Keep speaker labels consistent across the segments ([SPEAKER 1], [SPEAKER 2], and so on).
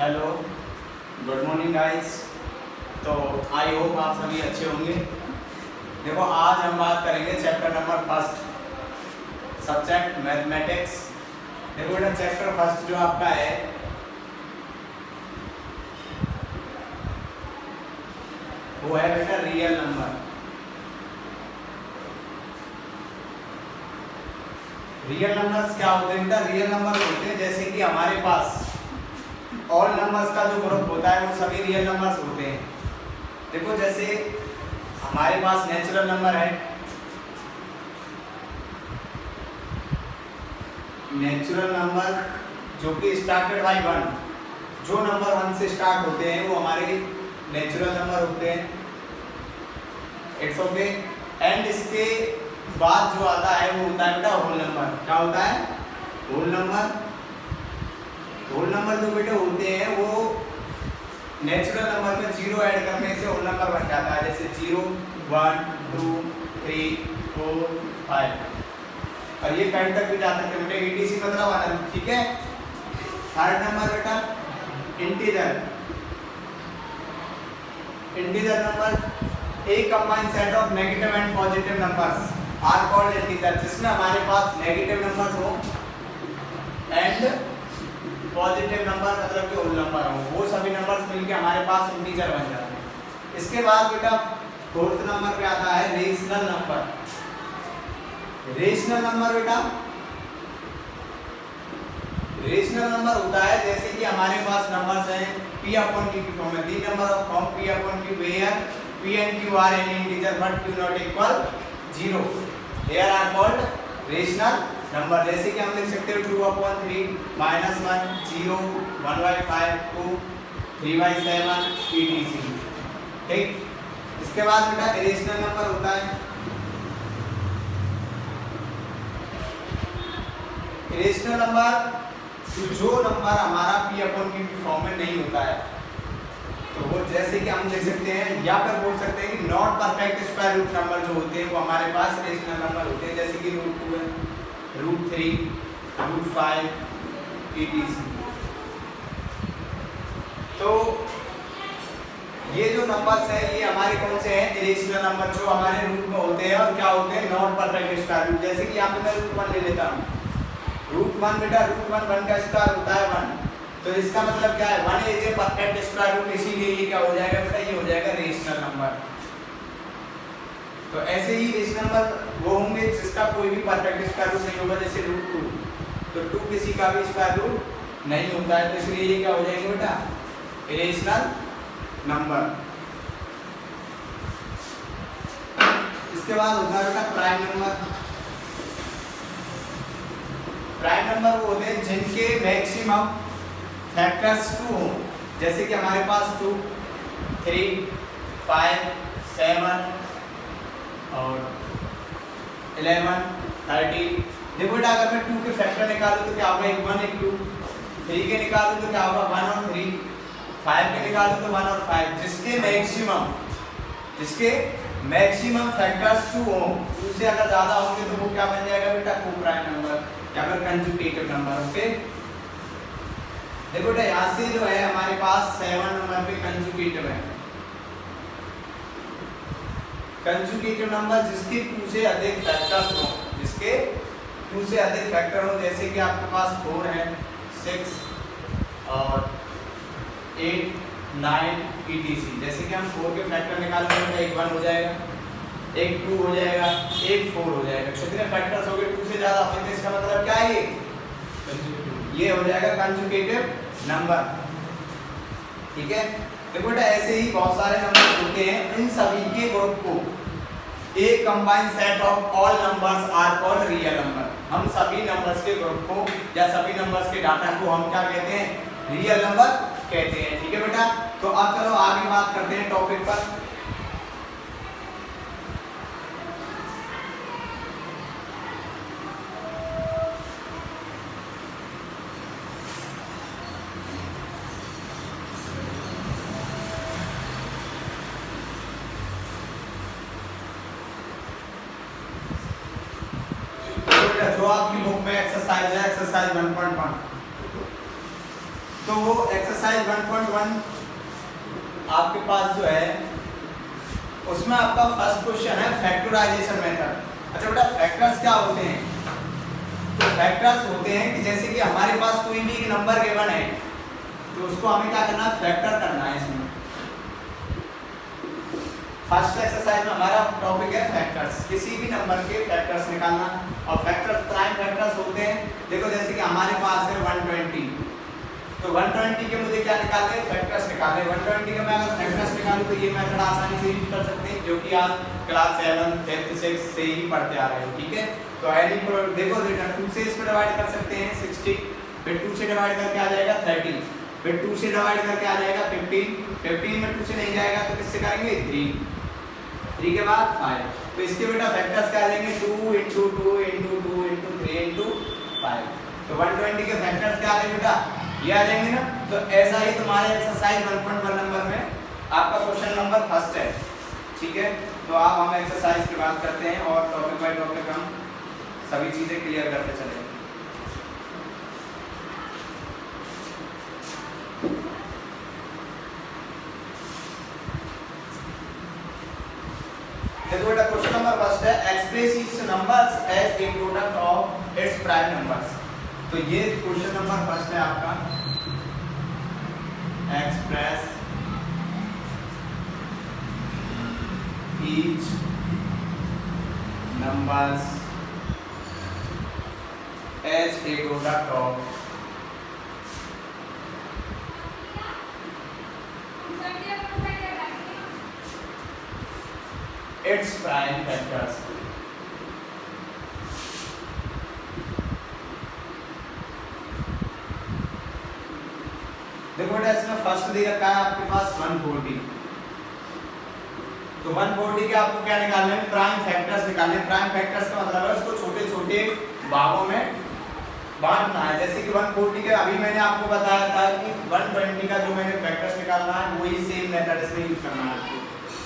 [SPEAKER 1] Hello, good morning guys. तो I hope आप सभी अच्छे होंगे। देखो, आज हम बात करेंगे chapter number first, subject mathematics. देखो बेटा, चैप्टर फर्स्ट जो आपका है वो है बेटा रियल नंबर। रियल नंबर्स क्या होते हैं बेटा? रियल नंबर्स होते हैं जैसे कि हमारे पास ऑल नंबर्स का जो ग्रुप होता है वो सभी रियल नंबर्स होते हैं। देखो, जैसे हमारे पास नेचुरल नंबर है, नेचुरल नंबर जो कि स्टार्टेड बाय 1, जो नंबर 1 से स्टार्ट होते हैं वो हमारे नेचुरल नंबर होते हैं। It's okay. एंड इसके बाद जो आता है वो होता है बेटा होल नंबर। क्या होता है? Whole number. होल नंबर जो बेटे होते हैं वो नेचुरल नंबर में 0 ऐड करने से होल नंबर बन जाता है। जैसे 0, 1, 2, 3, 4, 5 और ये 10 तक भी जा सकते हैं बेटे। ETC मतलब अनंत। ठीक है। थर्ड नंबर बेटा integer. Integer number a combined set of negative and positive numbers are called integer. जिसमें हमारे पास नेगेटिव नंबर्स हो एंड पॉजिटिव नंबर मतलब कि होल नंबर हो, वो सभी नंबर्स मिलके हमारे पास इंटीजर बन जाते हैं। इसके बाद बेटा फोर्थ नंबर पे आता है रेशनल नंबर। रेशनल नंबर बेटा, रेशनल नंबर होता है जैसे कि हमारे पास नंबर्स हैं p अपॉन q की फॉर्म में। The number of form p upon q where p and q are any integer but q not equal 0, here are called rational number. जैसे कि हम लिख सकते हैं 2 अपॉन 3 -1 0 1/5 2 3/7 etc। ठीक। इसके बाद बेटा इरेशनल नंबर होता है। इरेशनल नंबर जो नंबर हमारा p अपॉन q की फॉर्म में नहीं होता है, तो वो जैसे कि हम लिख सकते हैं या फिर बोल सकते हैं कि not perfect square root number जो होते हैं वो हमारे पास रेशनल नंबर होते हैं। जैसे कि √2 है, √3, √5 etc। तो ये जो नंबर्स हैं ये हमारे कौन से हैं? इरेशनल नंबर जो हमारे रूट में होते हैं और क्या होते हैं? Not perfect square root. जैसे कि यहाँ पे मैं √1 ले लेता हूँ। √1 बेटा √1 का स्क्वायर होता है 1, तो इसका मतलब क्या है? 1 is a perfect square root, इसीलिए ये क्या हो जाएगा बेटा? ये हो जाएगा रेशनल नंबर। तो ऐसे ही रेशनल नंबर वो होंगे जिसका कोई भी परफेक्ट स्क्वायर रूट नहीं होगा। जैसे √2, तो 2 किसी का भी स्क्वायर रूट नहीं होता है, तो इसलिए ये क्या हो जाएंगे बेटा? Irrational number. इसके बाद होता है बेटा प्राइम नंबर। प्राइम नंबर वो होते हैं जिनके मैक्सिमम फैक्टर्स 2 हो। जैसे कि हमारे पास 2, 3, 5, 7 और 11, 13। देखो बेटा, अगर मैं 2 के फैक्टर निकालूं तो क्या होगा? 1 1 2। 3 के निकालूं तो क्या होगा? 1 और 3। 5 के निकालूं तो 1 और 5। जिसके मैक्सिमम फैक्टर्स 2 हो, 2 से अगर ज्यादा होंगे तो वो क्या बन जाएगा बेटा? को प्राइम नंबर या फिर कंजुगेटिव नंबर। ओके। देखो बेटा, यहाँ से जो है हमारे पास 7 नंबर पे कंजुगेटिव है। कंजुगेटिव नंबर जिसके 2 से अधिक फैक्टर्स हो, जिसके 2 से अधिक फैक्टर हो। जैसे कि आपके पास 4 है, 6 और 8, 9 etc। जैसे कि हम 4 के फैक्टर निकालेंगे तो 1 1 हो जाएगा, 1 2 हो जाएगा, 1 4 हो जाएगा। कितने फैक्टर्स हो गए? 2 से ज्यादा होंगे तो इसका मतलब क्या है? ये हो जाएगा कंजुगेटिव नंबर। ठीक है। देखो बेटा, ऐसे ही बहुत सारे नंबर होते हैं। इन सभी के ग्रुप को a combined set of all numbers are called real number. हम सभी नंबर्स के ग्रुप को या सभी नंबर्स के डाटा को हम क्या कहते हैं? रियल नंबर कहते हैं। ठीक है बेटा। तो अब चलो आगे बात करते हैं टॉपिक पर। जो आपकी बुक में एक्सरसाइज है, एक्सरसाइज 1.1। तो तो वो एक्सरसाइज 1.1 आपके पास जो है उसमें आपका फर्स्ट क्वेश्चन है फैक्टराइजेशन मेथड। अच्छा बेटा, फैक्टर्स क्या होते हैं? तो फैक्टर्स होते हैं कि जैसे कि हमारे पास कोई भी एक नंबर गिवन है तो उसको हमें क्या करना है, फैक्टर करना है। इसमें फर्स्ट एक्सरसाइज में हमारा टॉपिक है फैक्टर्स, किसी भी नंबर के फैक्टर्स निकालना। और फैक्टर्स प्राइम फैक्टर्स होते हैं, देखो जैसे कि हमारे पास है 120, तो 120 के मुझे क्या निकालने हैं, फैक्टर्स निकालने। 120 के मैं अगर फैक्टर्स निकालूं तो ये मेथड आसानी से यूज कर सकते हैं, जो कि आप क्लास 7 5th 6 से ही पढ़ते आ रहे हो। ठीक है, तो देखो 2 से इसको डिवाइड कर सकते हैं 60, फिर 2 से डिवाइड करके आ जाएगा 30, फिर 2 से डिवाइड करके आ जाएगा 15, 15 में 2 से नहीं जाएगा तो किससे करेंगे 3 के बाद 5। तो इसके बेटा फैक्टर्स क्या आ जाएंगे 2 × 2 × 2 × 3 × 5। तो 120 के फैक्टर्स क्या आ जाएंगे बेटा, ये आ जाएंगे ना। तो ऐसा ही तुम्हारे एक्सरसाइज 1.1 नंबर में आपका क्वेश्चन नंबर फर्स्ट है। ठीक है, तो आप हम एक्सरसाइज की बात करते हैं और टॉपिक बाय टॉपिक हम सभी चीजें क्लियर करते चलेंगे। देखो बेटा, क्वेश्चन नंबर फर्स्ट है express its numbers as a product of its prime numbers. तो ये क्वेश्चन नंबर फर्स्ट है आपका, express each numbers as a product of its prime factors। देखो बेटा, इसमें फर्स्ट दे रखा है आपके पास 140, तो 140 के आपको क्या निकालने हैं, प्राइम फैक्टर्स निकालने हैं। प्राइम फैक्टर्स का मतलब है उसको छोटे छोटे भागों में बांटना है। जैसे कि 140 के अभी मैंने आपको बताया था कि 120 का जो मैंने फैक्टर्स निकालना है वही सेम मेथड इसमें यूज करना है आपको।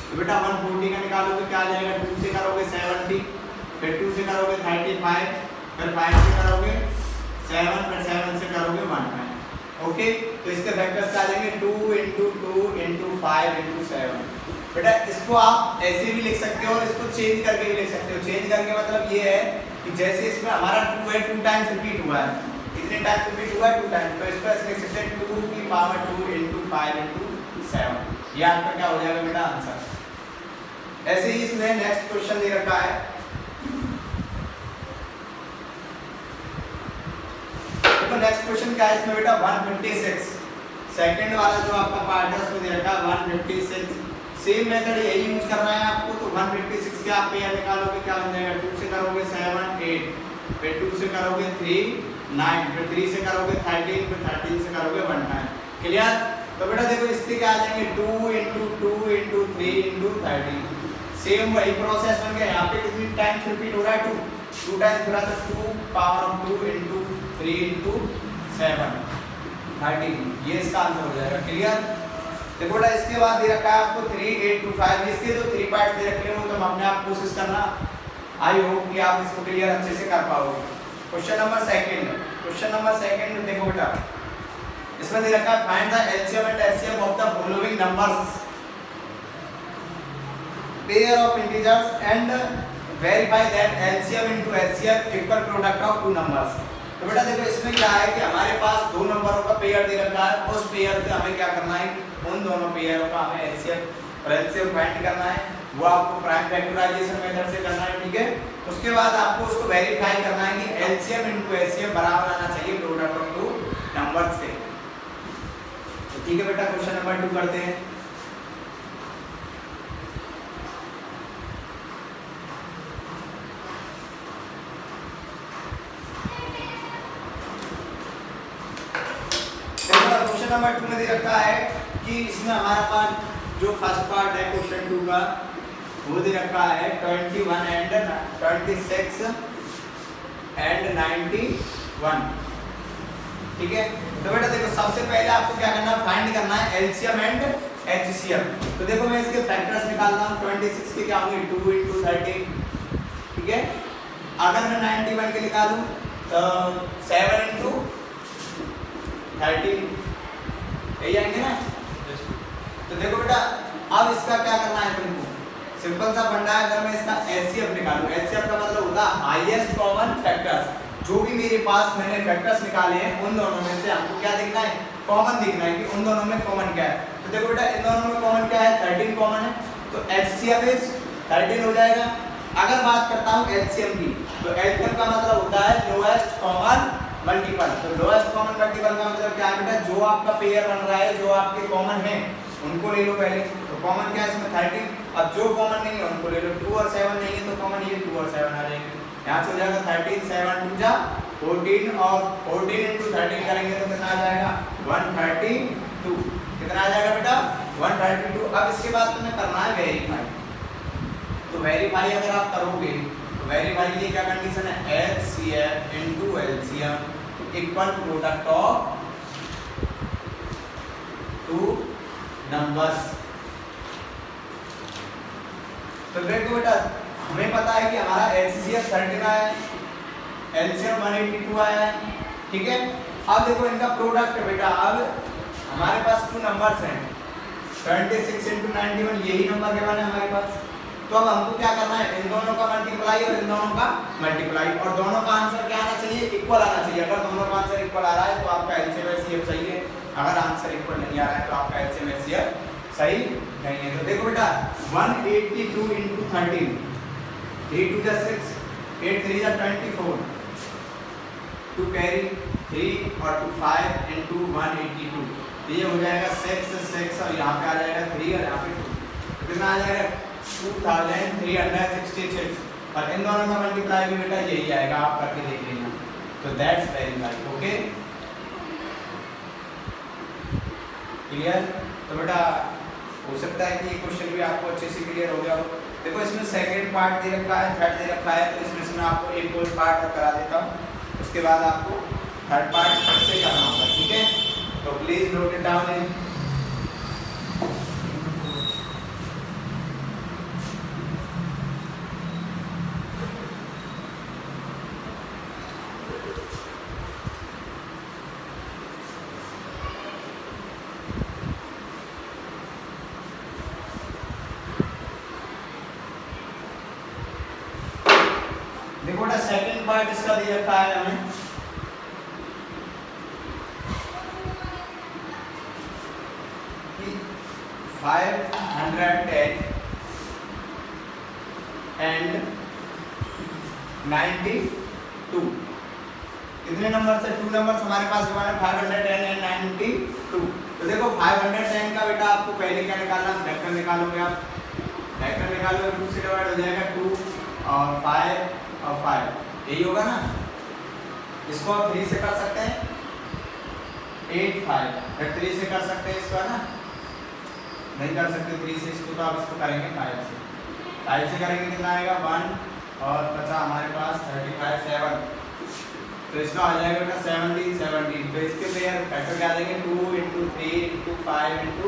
[SPEAKER 1] तो बेटा 140 का निकालोगे क्या आ जाएगा, 2 से करोगे 70, फिर 2 से करोगे 35, फिर 5 से करोगे 7, फिर 7 से करोगे 1। ओके, तो इसके फैक्टर्स क्या आ जाएंगे 2 × 2 × 5 × 7। बेटा इसको आप ऐसे भी लिख सकते हो और इसको चेंज करके भी लिख सकते हो। चेंज करके मतलब ये है कि जैसे इसमें हमारा 2 है, 2 टाइम्स रिपीट हुआ है, कितने टाइम्स रिपीट हुआ है 2 टाइम्स, तो इसको ऐसे लिख सकते हैं 2 की पावर 2 × 5 × 7। ये आपका क्या हो जाएगा बेटा आंसर। ऐसे ही इसमें नेक्स्ट क्वेश्चन दे रखा है, देखो नेक्स्ट क्वेश्चन क्या है इसमें बेटा 156, सेकंड वाला जो आपका पार्ट है उसमें दे रखा है 156। सेम मेथड यही यूज करना है आपको। तो 156 के आप पेयर निकालोगे क्या बन जाएगा, 2 से करोगे 7 8, फिर 2 से करोगे 3 9, फिर 3 से करोगे 13, फिर 13 से करोगे 1 9। क्लियर। तो बेटा देखो इसके क्या आ जाएंगे 2 × 2 × 3 × 13। सेम वही प्रोसेस बन गया। यहाँ पे कितनी टाइम्स रिपीट हो रहा है 2 टाइम्स हो रहा है, 2 पावर ऑफ 2 × 3 × 7 13। ये इसका आंसर हो जाएगा। क्लियर। देखो बेटा इसके बाद दे रखा है आपको 3 8 2 5। इसके जो 3 पार्ट दे रखे हैं वो तो अपने आप कोशिश करना, आई होप कि आप इसको क्लियर अच्छे से कर पाओगे। क्वेश्चन नंबर सेकंड देखो बेटा, इसमें दे रखा है find the LCM and HCF of the following numbers pair of integers and verify that LCM into HCF equal product of two numbers। तो बेटा देखो इसमें क्या है कि हमारे पास दो नंबरों का पेयर दे रखा है, उस पेयर से हमें क्या करना है, उन दोनों पेयरों का हमें HCF और LCM फाइंड करना है। वो आपको प्राइम फैक्टराइजेशन मेथड से करना है। ठीक है, उसके बाद आपको उसको वेरीफाई करना है कि LCM into HCF बराबर आना चाहिए प्रोडक्ट ऑफ टू नंबर्स से। तो ठीक है बेटा, क्वेश्चन नंबर 2 करते हैं। क्वेश्चन नंबर 2 में दे रखा है कि इसमें हमारा पास जो फर्स्ट पार्ट है क्वेश्चन 2 का वो दे रखा है 21 एंड 26 एंड 91। ठीक है, तो बेटा देखो सबसे पहले आपको क्या करना है, फाइंड करना है एलसीएम एंड एचसीएफ। तो देखो मैं इसके फैक्टर्स निकाल रहा हूँ। 26 के क्या होंगे 2 × 13। ठीक है, अगर मैं 91 के निकालूं तो 7 × 13, यही आएंगे ना। तो देखो बेटा अब इसका क्या करना है तुमको, सिंपल सा फंडा है। अगर मैं इसका एचसीएफ निकालूं, एचसीएफ का मतलब होता है हाईएस्ट कॉमन फैक्टर्स। जो भी मेरे पास मैंने फैक्टर्स निकाले हैं उन दोनों में से हमको क्या दिखना है, कॉमन दिखना है कि उन दोनों में कॉमन क्या है। तो देखो बेटा इन दोनों में कॉमन क्या है, 13 कॉमन है, तो एचसीएफ इज 13 हो जाएगा। अगर बात करता हूँ एलसीएम की, तो एलसीएम का मतलब होता है लोएस्ट कॉमन मल्टीपल। तो लोएस्ट कॉमन मल्टीपल का मतलब क्या है बेटा, जो आपका पेयर बन रहा है, जो आपके कॉमन है उनको ले लो पहले। तो कॉमन क्या है इसमें 13, अब जो कॉमन नहीं है उनको ले लो। 2 और 7 नहीं है तो कॉमन ये 2 और 7 आ जाएंगे। यहाँ से हो जाएगा 13, 7 2 जा 14 और 14 into 13 करेंगे तो कितना आ जाएगा 132। कितना आ जाएगा बेटा 132। अब इसके बाद तुम्हें करना है वेरीफाई। तो वेरीफाई अगर आप करोगे तो वेरीफाई के लिए क्या कंडीशन है, HCF into LCM equal product of two numbers. तो देखो बेटा हमें पता है कि हमारा एचसीएफ 13 आया है, एलसीएम 182 आया है, ठीक है। अब देखो इनका प्रोडक्ट बेटा, अब हमारे पास 2 नंबर्स हैं 26 into 91, यही नंबर के बने हमारे पास। तो अब हमको क्या करना है, इन दोनों का मल्टीप्लाई और इन दोनों का मल्टीप्लाई, और दोनों का आंसर क्या आना चाहिए, इक्वल आना चाहिए। अगर दोनों का आंसर इक्वल आ रहा है तो आपका एलसीएम एचसीएफ सही है, अगर आंसर इक्वल नहीं आ रहा है तो आपका एलसीएम एचसीएफ सही नहीं है। तो देखो बेटा 182 into 13, 3 2 जा 6, 8 3 जा 24, 2 कैरी 3 और 2 5 into 182, ये हो जाएगा 6 और यहाँ पे आ जाएगा 3 और यहाँ पे 2, तो कितना आ जाएगा 2366। और इन दोनों का मल्टीप्लाई भी बेटा यही आएगा, आप करके देख लेना। तो that's very nice, okay clear. तो बेटा हो सकता है कि ये क्वेश्चन भी आपको अच्छे से क्लियर हो गया हो। देखो इसमें सेकंड पार्ट दे रखा है, थर्ड दे रखा है, तो इसमें से मैं आपको एक और पार्ट और करा देता हूँ, उसके बाद आपको थर्ड पार्ट फिर से करना होगा, ठीक है। तो please note it down in. देखो बेटा सेकंड पार्ट इसका दे रखा है हमें, कि 510 and 92। कितने नंबर से, 2 नंबर हमारे पास हुआ है 510 and 92। तो देखो 510 का बेटा आपको पहले क्या निकालना, वेक्टर निकालोगे आप, वेक्टर निकालोगे 2 से डिवाइड हो जाएगा 2 और 5 और 5, यही होगा ना। इसको आप 3 से कर सकते हैं 8 5, फिर 3 से कर सकते हैं इसको, है ना, नहीं कर सकते 3 से इसको, तो आप इसको करेंगे 5 से। 5 से करेंगे कितना आएगा 1 और बचा हमारे पास 35 7, तो इसका आ जाएगा बेटा 17। तो इसके पेयर फैक्टर क्या आ जाएंगे 2 into 3 into 5 into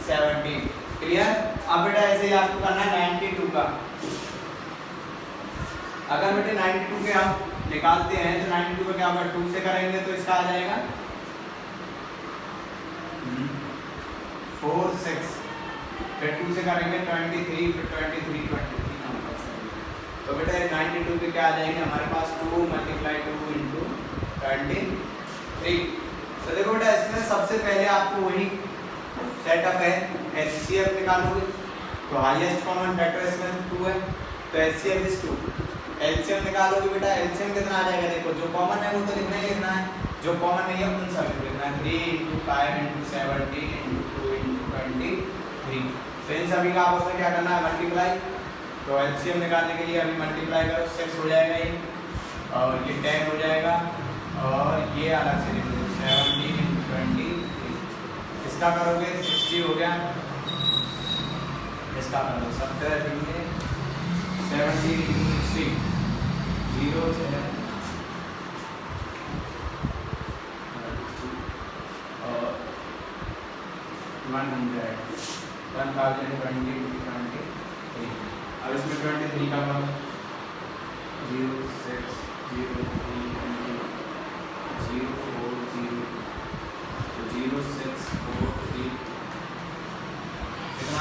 [SPEAKER 1] 17, क्लियर। अब बेटा ऐसे ही आपको करना है 92 का। अगर बेटे 92 के हम निकालते हैं तो 92 का क्या होगा, 2 से करेंगे तो इसका आ जाएगा 4 6, फिर 2 से करेंगे 23, फिर 23 तो बेटा 92 पे क्या आ जाएंगे हमारे पास 2 × 2 into 23। तो देखो बेटा इसमें सबसे पहले आपको वही सेटअप है, एचसीएफ निकालोगे तो हाईएस्ट कॉमन फैक्टर इसमें 2 है, तो एचसीएफ इज 2। एलसीएम निकालोगे बेटा, एलसीएम कितना आ जाएगा, देखो जो कॉमन है वो तो लिखना ही लिखना है, जो कॉमन नहीं है उन सभी को लिखना है। 3 into 5 into 17 into 2 into 23। तो इन सभी का आपस में क्या करना है, मल्टीप्लाई। तो एलसीएम निकालने के लिए अभी मल्टीप्लाई करो, 6 हो जाएगा ये, और ये 10 हो जाएगा, और ये अलग से लिख लो 17 into 23। इसका करोगे 60 हो गया, इसका कर लो 70 देंगे 17 into 60 0 से है, और 1020 अब इसमें 23 का करो 0 6 0 3 0 4 0, तो 0 6 4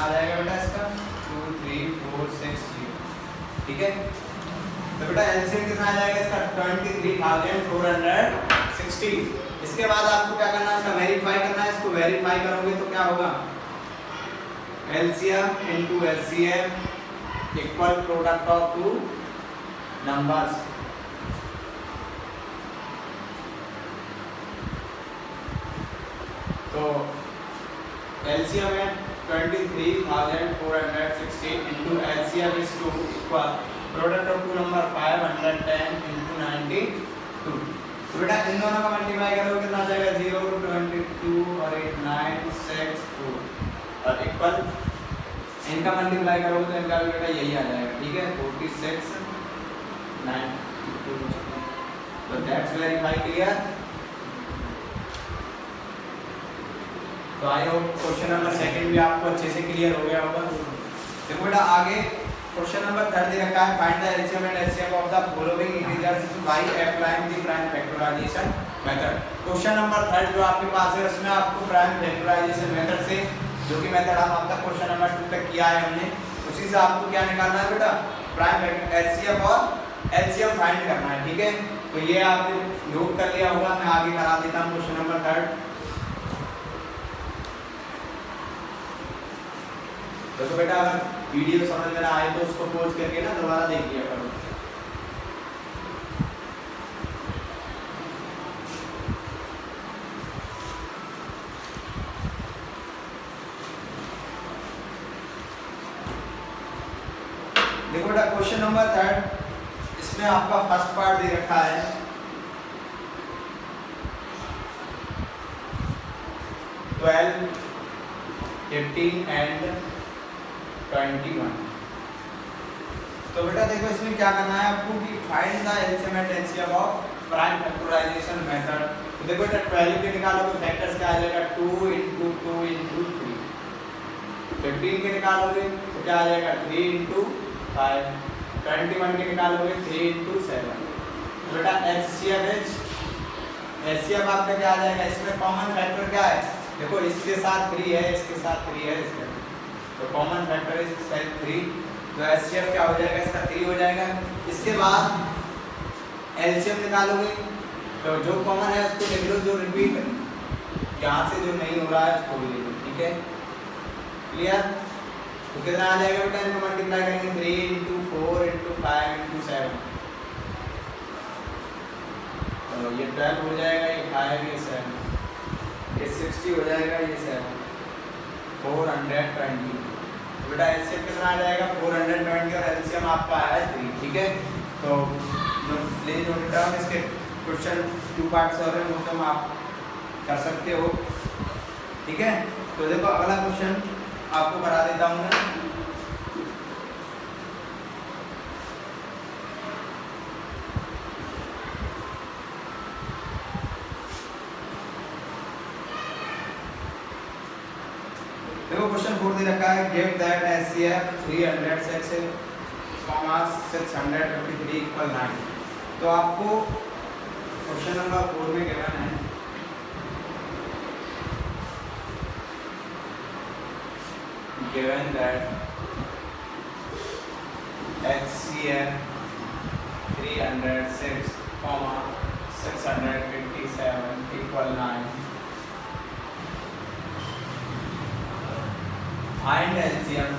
[SPEAKER 1] कितना आ जाएगा बेटा इसका 23460, ठीक है। तो बेटा एलसीएम कितना आ जाएगा इसका 23460। इसके बाद आपको क्या करना है, इसका वेरीफाई करना है। इसको वेरीफाई करोगे तो क्या होगा, LCM into HCF equal product of two numbers. तो एलसीएम है 23,460 into HCF is 2 equal product of two number 510 into 92। तो बेटा इन दोनों का मल्टीप्लाई करोगे कितना आ जाएगा 0 22 और 8 9 6 4 और इक्वल इनका मल्टीप्लाई करोगे तो इनका भी बेटा यही आ जाएगा, ठीक है 46 92। तो दैट्स वेरीफाई क्लियर। तो I hope question number second भी आपको अच्छे से क्लियर हो गया होगा। देखो बेटा आगे क्वेश्चन नंबर थर्ड दे रखा है, find the LCM and HCF of the following integers by applying the prime factorization method. Question number third जो आपके पास है उसमें आपको प्राइम फैक्टराइजेशन मेथड से, जो कि मेथड हम आपका क्वेश्चन नंबर 2 तक किया है हमने, उसी से आपको क्या निकालना है बेटा, प्राइम एचसीएफ और एलसीएम फाइंड करना है, ठीक है। तो ये आपने नोट कर लिया होगा, मैं आगे करा देता हूं क्वेश्चन नंबर थर्ड। तो बेटा अगर वीडियो समझ में ना आए तो उसको पॉज करके ना दोबारा देख लिया करो। देखो बेटा क्वेश्चन नंबर थर्ड, इसमें आपका फर्स्ट पार्ट दे रखा है 12 15 एंड 21। तो बेटा देखो इसमें क्या करना है आपको कि find the LCM and HCF of prime factorization method. तो देखो बेटा 12 के निकालोगे फैक्टर्स क्या आ जाएगा 2 इंटू 2 इंटू 3। 15 के निकालोगे तो क्या आ जाएगा 3 इंटू 5। 21 के निकालोगे 3 इंटू 7। तो बेटा एचसीएफ आपका क्या आ जाएगा, इसमें कॉमन फैक्टर क्या है, देखो इसके साथ 3 है, इसके साथ 3 है, इसके तो कॉमन फैक्टर इज 3। तो एचसीएफ क्या हो जाएगा, इसका 3 हो जाएगा। इसके बाद एलसीएम निकालोगे तो जो कॉमन है उसको लिख लो, जो रिपीट यहाँ से जो नहीं हो रहा है उसको भी लिख लो, ठीक है क्लियर। तो कितना आ जाएगा बेटा, इनको मल्टीप्लाई करेंगे 3 इंटू 4 इंटू 5 इंटू 7। तो ये 12 हो जाएगा, ये 5 ये 7, ये 60 हो जाएगा, ये 7 420। बेटा एलसीएम कितना आ जाएगा 420 और एलसीएम आपका आया है 3, ठीक है। तो प्लीज नोट डाउन, इसके क्वेश्चन 2 पार्ट्स और हैं वो तो आप कर सकते हो, ठीक है। तो देखो अगला क्वेश्चन आपको करा देता हूँ मैं। देखो क्वेश्चन 4 दे रखा है, गिव दैट एचसीएफ 306 653 इक्वल 9। तो आपको क्वेश्चन नंबर 4 में गिवन है given that HCF 306 657 equal 9 find LCM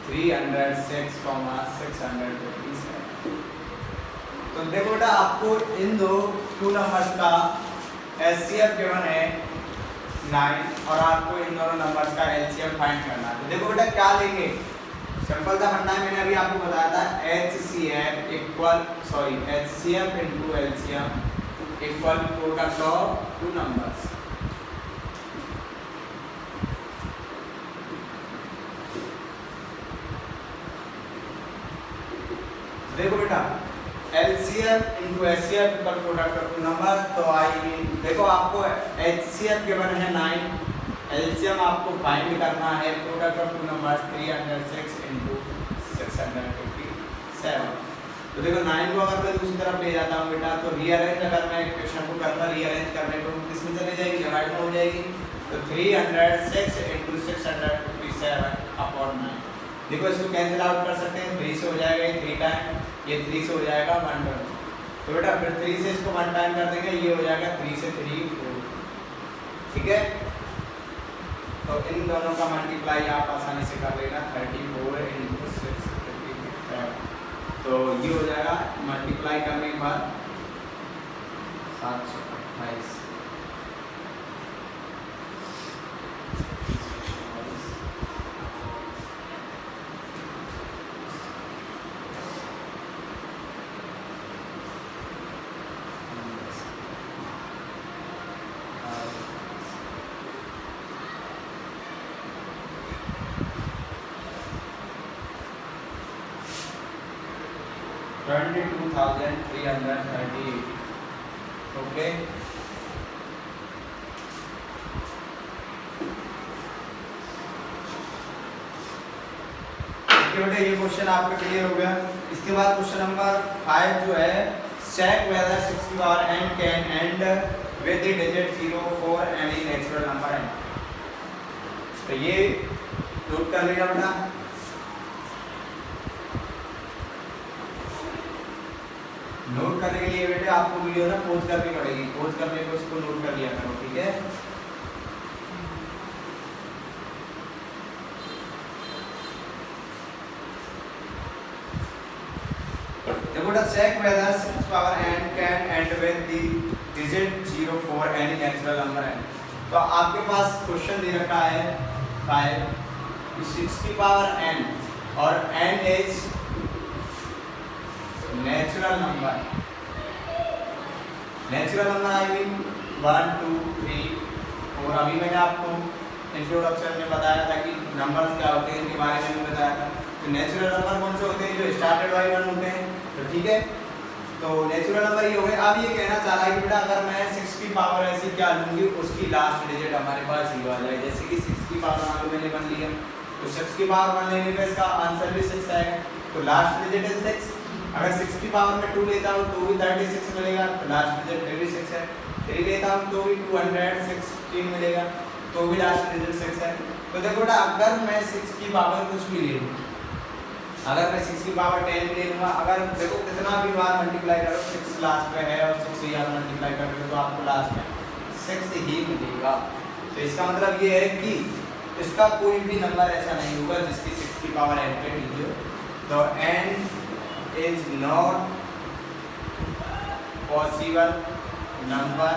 [SPEAKER 1] 306, 627। तो देखो बेटा आपको इन दो 2 नंबर्स का एचसीएफ गिवन है 9 और आपको इन दोनों नंबर्स का एलसीएम फाइंड करना है। तो देखो बेटा क्या लेंगे, सिंपल सा फंडा मैंने अभी आपको बताया था, HCF into LCM equal product of 2 numbers. देखो बेटा LCM into HCF equal product of 2 number. तो आई मीन देखो आपको एचसीएफ गिवन है 9, एलसीएम आपको फाइंड करना है प्रोडक्ट ऑफ 2 नंबर्स 306 इनटू 657। तो देखो 9 को अगर मैं दूसरी तरफ ले जाता हूँ बेटा, तो रीअरेंज अगर मैं क्वेश्चन को करता रीअरेंज करने को किसमें चली जाएगी, डिवाइड में हो जाएगी। तो 306 × 657/9। देखो इसको कैंसिल आउट कर सकते हैं, 3 से हो जाएगा ये 3 टाइम, ये 3 से हो जाएगा 1 टाइम। तो बेटा फिर 3 से इसको 1 टाइम कर देंगे, ये हो जाएगा 3 से 3 4। ठीक है, तो इन दोनों का मल्टीप्लाई आप आसानी से कर लेना, 34 × 6 57। तो ये हो जाएगा मल्टीप्लाई करने के बाद 728। $22,338। ओके, बेटा ये क्वेश्चन आपका क्लियर हो गया। इसके बाद क्वेश्चन नंबर 5 जो है, चेक वेदर 6 की power n can end with the digit 0 for any natural number n। तो ये नोट कर लेना बेटा। नोट करने के लिए बेटे आपको वीडियो ना पॉज करनी पड़ेगी, पॉज करने को इसको नोट कर लिया करो, ठीक है। देखो बेटा, check whether 6 power n can end with the digit 0 for any natural number n। तो आपके पास क्वेश्चन दे रखा है 5 6 की पावर n और n is natural number. Natural number I mean 1 2 3 4। अभी मैंने आपको इंट्रोडक्शन में बताया था कि नंबर्स क्या होते हैं, इनके बारे में भी बताया था। तो नेचुरल नंबर कौन से होते हैं, जो स्टार्टेड बाय 1 होते हैं। तो ठीक है, तो नेचुरल नंबर ये हो गए। अब ये कहना चाह रहा है कि बेटा अगर मैं 6 की पावर ऐसी क्या लूंगी, उसकी लास्ट डिजिट हमारे पास 0 आ जाए। जैसे कि 6 की पावर मान लो मैंने 1 लिया, तो 6 की पावर 1 लेने पे इसका आंसर भी 6 आएगा। तो लास्ट डिजिट है 6। अगर 6 की पावर में 2 लेता हूँ तो भी 36 मिलेगा, तो लास्ट डिजिट भी 6 है। 3 लेता हूँ तो भी 216 मिलेगा, तो भी लास्ट डिजिट 6 है। तो देखो बेटा, अगर मैं 6 की पावर कुछ भी ले लूँ, अगर मैं 6 की पावर 10 ले लूँगा, अगर देखो कितना भी बार मल्टीप्लाई करो 6 लास्ट में है और 6 से यार मल्टीप्लाई करोगे तो आपको लास्ट में 6 ही मिलेगा। तो इसका मतलब ये है कि इसका कोई भी नंबर ऐसा नहीं होगा जिसकी 6 की पावर n पे लीजिए। तो n is not possible number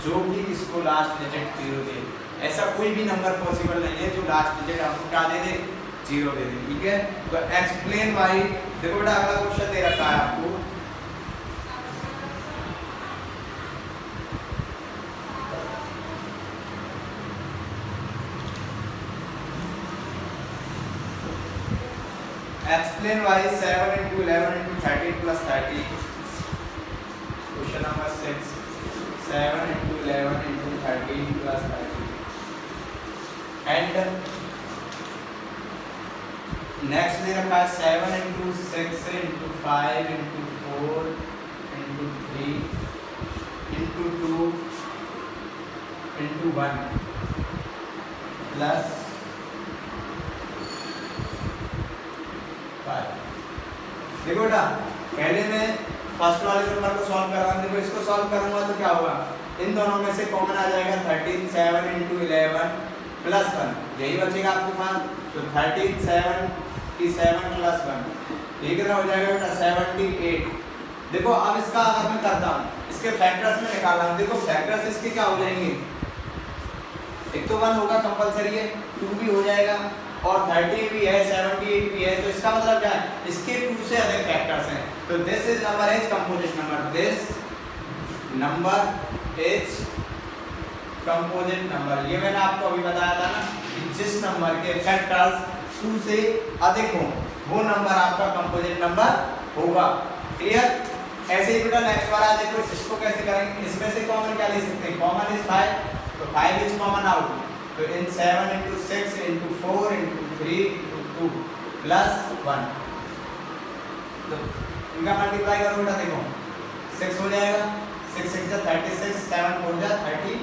[SPEAKER 1] जो कि इसको लास्ट डिजिट 0 दे। ऐसा कोई भी नंबर पॉसिबल नहीं है जो लास्ट डिजिट आपको क्या दे दे, 0 दे दे। ठीक है, तो एक्सप्लेन वाई। देखो बेटा, अगला क्वेश्चन दे रखा है आपको, explain why 7 into 11 into 13 plus 30। Question number 6, 7 into 11 into 13 plus 30। And next दे रखा है 7 into 6 into 5 into 4 into 3 into 2 into 1 plus 5। देखो बेटा, पहले मैं फर्स्ट वाले नंबर को सॉल्व कर रहा हूँ। देखो इसको सॉल्व करूंगा तो क्या होगा, इन दोनों में से कॉमन आ जाएगा 13 7 into 11 plus 1, यही बचेगा आपके पास। तो 13 7 की 7 plus 1 ये कितना हो जाएगा बेटा, 78। देखो अब इसका अगर मैं करता हूँ, इसके फैक्टर्स में निकाल रहा हूँ। देखो फैक्टर्स इसके क्या हो जाएंगे, एक तो 1 होगा कंपलसरी है, 2 भी हो जाएगा और 30 भी है, 78 भी है। तो इसका मतलब क्या है, इसके 2 से अधिक फैक्टर्स हैं। तो this is number is composite number, this number is composite number. ये मैंने आपको अभी बताया था ना कि जिस नंबर के फैक्टर्स 2 से अधिक हो वो नंबर आपका कंपोजिट नंबर होगा। क्लियर। ऐसे ही बेटा नेक्स्ट वाला देखो, इसको कैसे करेंगे, इसमें से कॉमन क्या ले सकते हैं, कॉमन इज 5, तो 5 इज कॉमन आउट। तो इन 7 into 6 into 4 into 3 into 2 plus 1 तो इनका मल्टीप्लाई करो बेटा, देखो 6 हो जाएगा, 6 6 जा 36, 7 4 जा 30,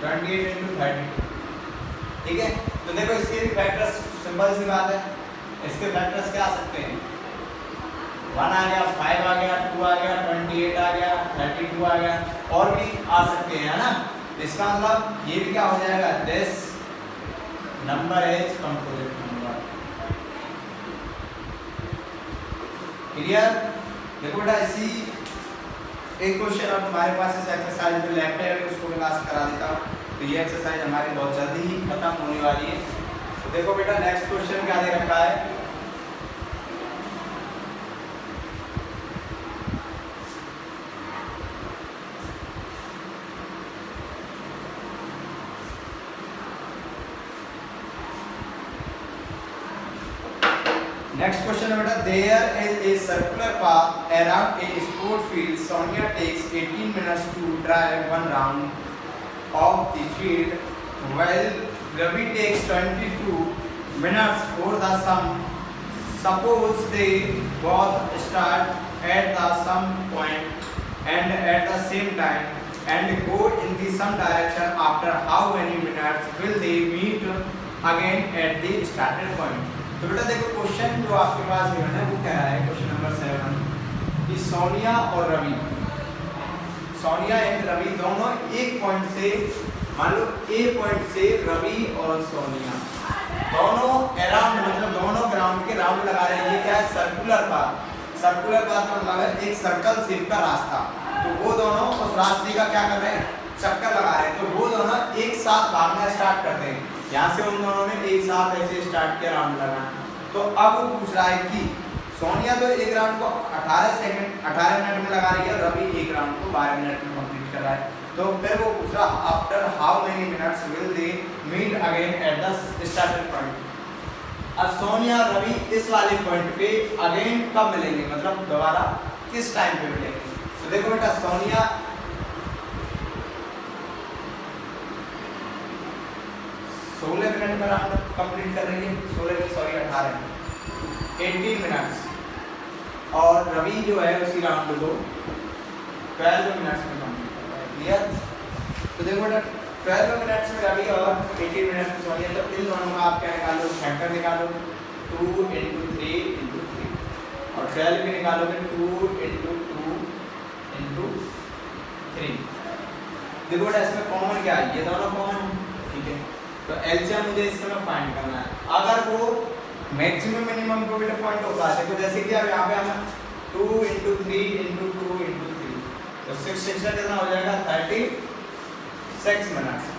[SPEAKER 1] 28 into 32। ठीक है, तो देखो इसके भी फैक्टर्स सिंपल सी बात है, इसके फैक्टर्स क्या आ सकते हैं, 1 आ गया, 5 आ गया, 2 आ गया, 28 आ गया, 32 आ गया, और भी आ सकते हैं, है ना। इसका मतलब ये भी क्या हो जाएगा, this number is composite number. Clear. देखो बेटा इसी एक क्वेश्चन और तुम्हारे पास इस एक्सरसाइज में लेफ्ट है, उसको क्लास करा देता हूँ। तो ये एक्सरसाइज हमारी बहुत जल्दी ही खत्म होने वाली है। तो देखो बेटा नेक्स्ट क्वेश्चन क्या दे रखा है, नेक्स्ट क्वेश्चन है बेटा, there is a circular path around a sport field, Sonia takes 18 minutes to drive 1 round of the field while Ravi takes 22 minutes for the sum. Suppose they both start at the sum point and at the same time and go in the same direction. After how many minutes will they meet again at the started point? तो बेटा देखो question जो आपके पास है वो कह रहा है, क्वेश्चन नंबर 7 कि सोनिया और रवि, सोनिया एंड रवि दोनों एक पॉइंट से, मान लो ए पॉइंट से रवि और सोनिया दोनों अराउंड, मतलब दोनों ग्राउंड के राउंड लगा रहे हैं। ये क्या है, सर्कुलर पाथ। सर्कुलर पाथ का मतलब है एक सर्कल शेप का रास्ता। तो वो दोनों उस रास्ते का क्या कर रहे हैं, चक्कर लगा रहे हैं। तो वो दोनों एक साथ भागना स्टार्ट करते हैं, यहाँ से उन दोनों ने एक साथ ऐसे स्टार्ट किया राउंड लगाना। तो अब वो पूछ रहा है कि सोनिया तो एक राउंड को 18 मिनट में लगा रही है, रवि एक राउंड को 12 मिनट में कंप्लीट कर रहा है। तो फिर वो पूछ रहा after how many minutes will they meet again at the starting point. अब सोनिया और रवि इस वाले पॉइंट पे अगेन कब मिलेंगे, मतलब दोबारा किस टाइम पे मिलेंगे। तो देखो बेटा सोनिया 16 मिनट में राउंड कंप्लीट कर रही है, 18 मिनट्स, और रवि जो है उसी राउंड को 12 मिनट्स में कंप्लीट कर रहा है। क्लियर। तो देखो बेटा 12 मिनट्स में रवि और 18 मिनट्स में सोनिया, तो इन दोनों का आप क्या निकालो, फैक्टर निकालो, 2 into 3 into 3, और 12 भी निकालोगे 2 into 2 into 3। देखो बेटा इसमें कॉमन क्या है, ये दोनों कॉमन है, ठीक है। तो एलसीएम मुझे इसमें फाइंड करना है। अगर वो मैक्सिमम मिनिमम को बेटा पॉइंट होता है, तो जैसे कि अब यहाँ पे हम 2 into 3 into 2 into 3, तो 6 6 का कितना हो जाएगा 36 मिनट।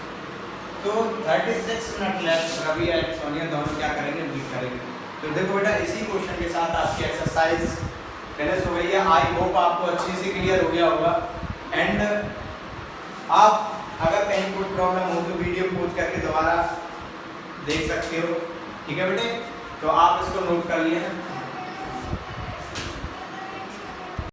[SPEAKER 1] तो 36 मिनट लेफ्ट, रवि और सोनिया दोनों क्या करेंगे, मीट करेंगे। तो देखो बेटा इसी क्वेश्चन के साथ आपकी एक्सरसाइज फिनिश हो गई है। आई होप आपको अच्छे से क्लियर हो गया होगा। एंड आप अगर कहीं कोई प्रॉब्लम हो तो वीडियो पॉज करके दोबारा देख सकते हो, ठीक है बेटे। तो आप इसको नोट कर लिए।